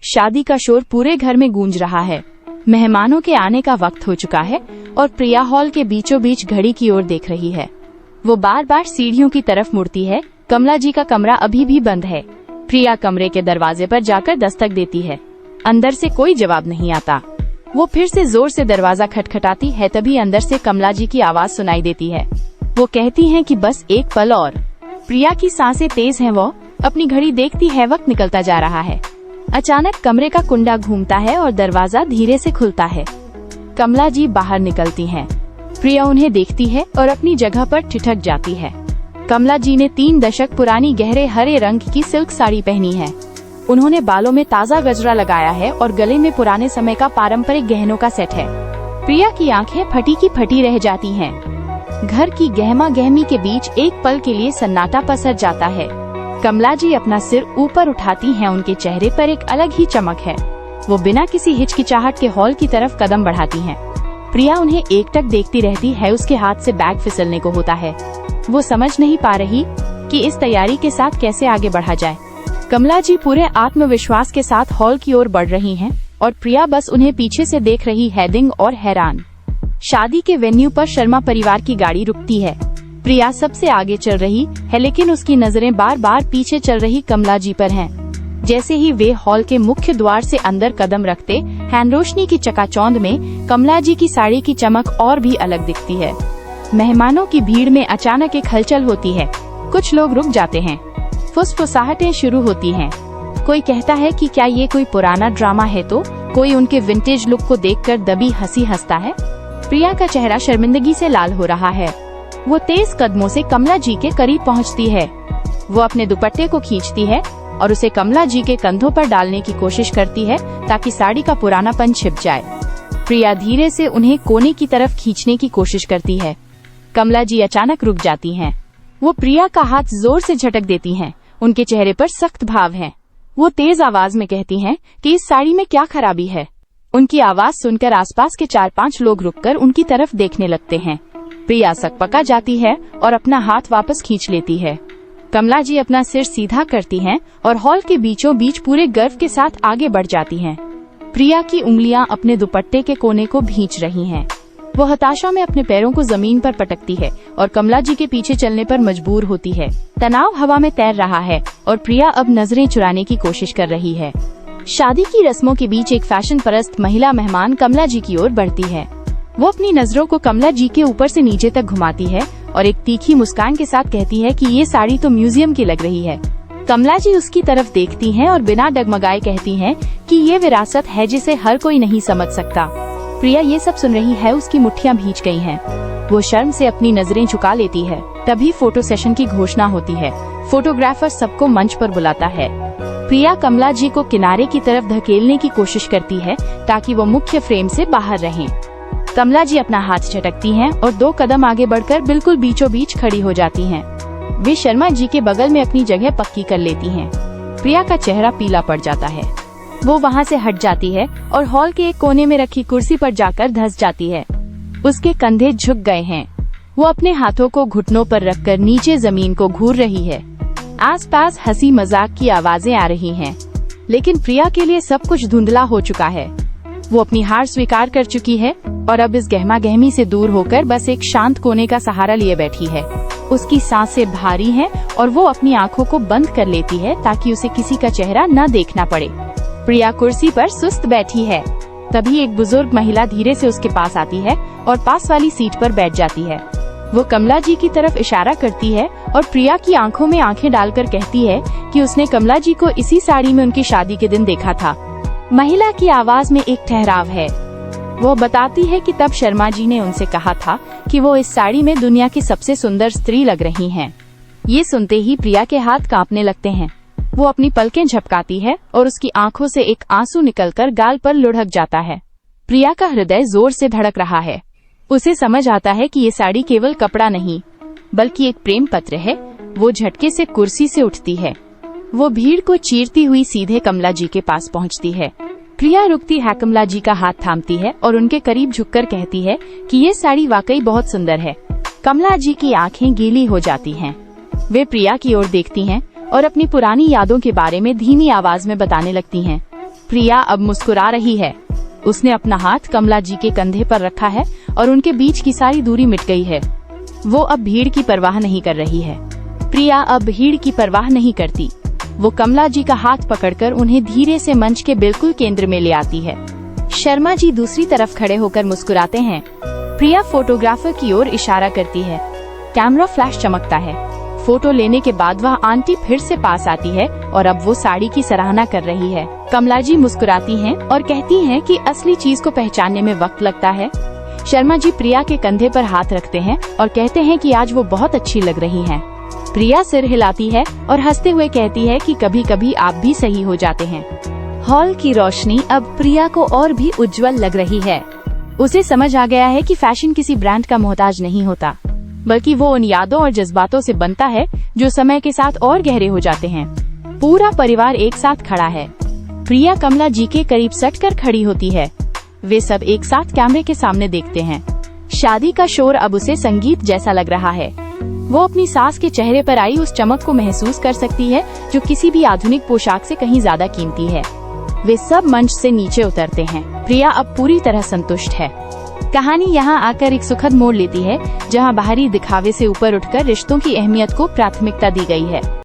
शादी का शोर पूरे घर में गूंज रहा है। मेहमानों के आने का वक्त हो चुका है और प्रिया हॉल के बीचों बीच घड़ी की ओर देख रही है। वो बार बार सीढ़ियों की तरफ मुड़ती है। कमला जी का कमरा अभी भी बंद है। प्रिया कमरे के दरवाजे पर जाकर दस्तक देती है। अंदर से कोई जवाब नहीं आता। वो फिर से जोर से दरवाजा खटखटाती है, तभी अंदर से कमला जी की आवाज सुनाई देती है। वो कहती हैं कि बस एक पल और। प्रिया की सांसें तेज हैं। वो अपनी घड़ी देखती है, वक्त निकलता जा रहा है। अचानक कमरे का कुंडा घूमता है और दरवाजा धीरे से खुलता है। कमला जी बाहर निकलती हैं। प्रिया उन्हें देखती है और अपनी जगह पर ठिठक जाती है। कमला जी ने 3 दशक पुरानी गहरे हरे रंग की सिल्क साड़ी पहनी है। उन्होंने बालों में ताज़ा गजरा लगाया है और गले में पुराने समय का पारंपरिक गहनों का सेट है। प्रिया की आंखें फटी की फटी रह जाती हैं। घर की गहमा गहमी के बीच एक पल के लिए सन्नाटा पसर जाता है। कमला जी अपना सिर ऊपर उठाती हैं। उनके चेहरे पर एक अलग ही चमक है। वो बिना किसी हिचकिचाहट के हॉल की तरफ कदम बढ़ाती हैं। प्रिया उन्हें एकटक देखती रहती है। उसके हाथ से बैग फिसलने को होता है। वो समझ नहीं पा रही कि इस तैयारी के साथ कैसे आगे बढ़ा जाए। कमला जी पूरे आत्मविश्वास के साथ हॉल की ओर बढ़ रही हैं और प्रिया बस उन्हें पीछे से देख रही है, दंग और हैरान। शादी के वेन्यू पर शर्मा परिवार की गाड़ी रुकती है। प्रिया सबसे आगे चल रही है, लेकिन उसकी नजरें बार बार पीछे चल रही कमला जी पर हैं। जैसे ही वे हॉल के मुख्य द्वार से अंदर कदम रखते हैं, रोशनी की चकाचौंध में कमला जी की साड़ी की चमक और भी अलग दिखती है। मेहमानों की भीड़ में अचानक एक हलचल होती है। कुछ लोग रुक जाते हैं। फुसफुसाहटें शुरू होती हैं। कोई कहता है कि क्या ये कोई पुराना ड्रामा है, तो कोई उनके विंटेज लुक को देखकर दबी हंसी हंसता है। प्रिया का चेहरा शर्मिंदगी से लाल हो रहा है। वो तेज कदमों से कमला जी के करीब पहुंचती है। वो अपने दुपट्टे को खींचती है और उसे कमला जी के कंधों पर डालने की कोशिश करती है ताकि साड़ी का पुरानापन छिप जाए। प्रिया धीरे से उन्हें कोने की तरफ खींचने की कोशिश करती है। कमला जी अचानक रुक जाती हैं। वो प्रिया का हाथ जोर से झटक देती हैं। उनके चेहरे पर सख्त भाव है। वो तेज आवाज में कहती हैं कि इस साड़ी में क्या खराबी है। उनकी आवाज सुनकर आसपास के 4-5 लोग रुककर उनकी तरफ देखने लगते हैं। प्रिया सकपका जाती है और अपना हाथ वापस खींच लेती है। कमला जी अपना सिर सीधा करती हैं और हॉल के बीचों बीच पूरे गर्व के साथ आगे बढ़ जाती हैं। प्रिया की उंगलियां अपने दुपट्टे के कोने को भींच रही हैं। वो हताशा में अपने पैरों को जमीन पर पटकती है और कमला जी के पीछे चलने पर मजबूर होती है। तनाव हवा में तैर रहा है और प्रिया अब नजरें चुराने की कोशिश कर रही है। शादी की रस्मों के बीच एक फैशन परस्त महिला मेहमान कमला जी की ओर बढ़ती है। वो अपनी नजरों को कमला जी के ऊपर से नीचे तक घुमाती है और एक तीखी मुस्कान के साथ कहती है कि ये साड़ी तो म्यूजियम की लग रही है। कमला जी उसकी तरफ देखती हैं और बिना डगमगाए कहती हैं कि ये विरासत है जिसे हर कोई नहीं समझ सकता। प्रिया ये सब सुन रही है। उसकी मुट्ठियां भींच गई हैं। वो शर्म से अपनी नजरें झुका लेती है। तभी फोटो सेशन की घोषणा होती है। फोटोग्राफर सबको मंच पर बुलाता है। प्रिया कमला जी को किनारे की तरफ धकेलने की कोशिश करती है ताकि वो मुख्य फ्रेम से बाहर रहें। कमला जी अपना हाथ झटकती हैं और 2 कदम आगे बढ़कर बिल्कुल बीचों बीच खड़ी हो जाती हैं। वे शर्मा जी के बगल में अपनी जगह पक्की कर लेती हैं। प्रिया का चेहरा पीला पड़ जाता है। वो वहाँ से हट जाती है और हॉल के एक कोने में रखी कुर्सी पर जाकर धंस जाती है। उसके कंधे झुक गए हैं। वो अपने हाथों को घुटनों पर रखकर नीचे जमीन को घूर रही है। आसपास हंसी मजाक की आवाजें आ रही हैं, लेकिन प्रिया के लिए सब कुछ धुंधला हो चुका है। वो अपनी हार स्वीकार कर चुकी है और अब इस गहमा गहमी से दूर होकर बस एक शांत कोने का सहारा लिए बैठी है। उसकी सांसें भारी हैं और वो अपनी आंखों को बंद कर लेती है ताकि उसे किसी का चेहरा न देखना पड़े। प्रिया कुर्सी पर सुस्त बैठी है। तभी एक बुजुर्ग महिला धीरे से उसके पास आती है और पास वाली सीट पर बैठ जाती है। वो कमला जी की तरफ इशारा करती है और प्रिया की आंखों में आंखें डालकर कहती है कि उसने कमला जी को इसी साड़ी में उनकी शादी के दिन देखा था। महिला की आवाज में एक ठहराव है। वो बताती है कि तब शर्मा जी ने उनसे कहा था कि वो इस साड़ी में दुनिया की सबसे सुंदर स्त्री लग रही हैं। ये सुनते ही प्रिया के हाथ कांपने लगते हैं। वो अपनी पलकें झपकाती है और उसकी आंखों से एक आंसू निकलकर गाल पर लुढ़क जाता है। प्रिया का हृदय जोर से धड़क रहा है। उसे समझ आता है कि ये साड़ी केवल कपड़ा नहीं बल्कि एक प्रेम पत्र है। वो झटके से कुर्सी से उठती है। वो भीड़ को चीरती हुई सीधे कमला जी के पास पहुंचती है। प्रिया रुकती है, कमला जी का हाथ थामती है और उनके करीब झुककर कहती है कि ये साड़ी वाकई बहुत सुंदर है। कमला जी की आंखें गीली हो जाती हैं। वे प्रिया की ओर देखती हैं और अपनी पुरानी यादों के बारे में धीमी आवाज में बताने लगती हैं। प्रिया अब मुस्कुरा रही है। उसने अपना हाथ कमला जी के कंधे पर रखा है और उनके बीच की सारी दूरी मिट गई है। वो अब भीड़ की परवाह नहीं कर रही है। प्रिया अब भीड़ की परवाह नहीं करती। वो कमला जी का हाथ पकड़कर उन्हें धीरे से मंच के बिल्कुल केंद्र में ले आती है। शर्मा जी दूसरी तरफ खड़े होकर मुस्कुराते हैं। प्रिया फोटोग्राफर की ओर इशारा करती है। कैमरा फ्लैश चमकता है। फोटो लेने के बाद वह आंटी फिर से पास आती है और अब वो साड़ी की सराहना कर रही है। कमला जी मुस्कुराती हैं और कहती हैं कि असली चीज को पहचानने में वक्त लगता है। शर्मा जी प्रिया के कंधे पर हाथ रखते हैं और कहते हैं कि आज वो बहुत अच्छी लग रही हैं। प्रिया सिर हिलाती है और हंसते हुए कहती है कि कभी कभी आप भी सही हो जाते हैं। हॉल की रोशनी अब प्रिया को और भी उज्जवल लग रही है। उसे समझ आ गया है कि फैशन किसी ब्रांड का मोहताज नहीं होता, बल्कि वो उन यादों और जज्बातों से बनता है जो समय के साथ और गहरे हो जाते हैं। पूरा परिवार एक साथ खड़ा है। प्रिया कमला जी के करीब सटकर खड़ी होती है। वे सब एक साथ कैमरे के सामने देखते हैं। शादी का शोर अब उसे संगीत जैसा लग रहा है। वो अपनी सास के चेहरे पर आई उस चमक को महसूस कर सकती है जो किसी भी आधुनिक पोशाक से कहीं ज्यादा कीमती है। वे सब मंच से नीचे उतरते हैं। प्रिया अब पूरी तरह संतुष्ट है। कहानी यहाँ आकर एक सुखद मोड़ लेती है, जहाँ बाहरी दिखावे से ऊपर उठकर रिश्तों की अहमियत को प्राथमिकता दी गई है।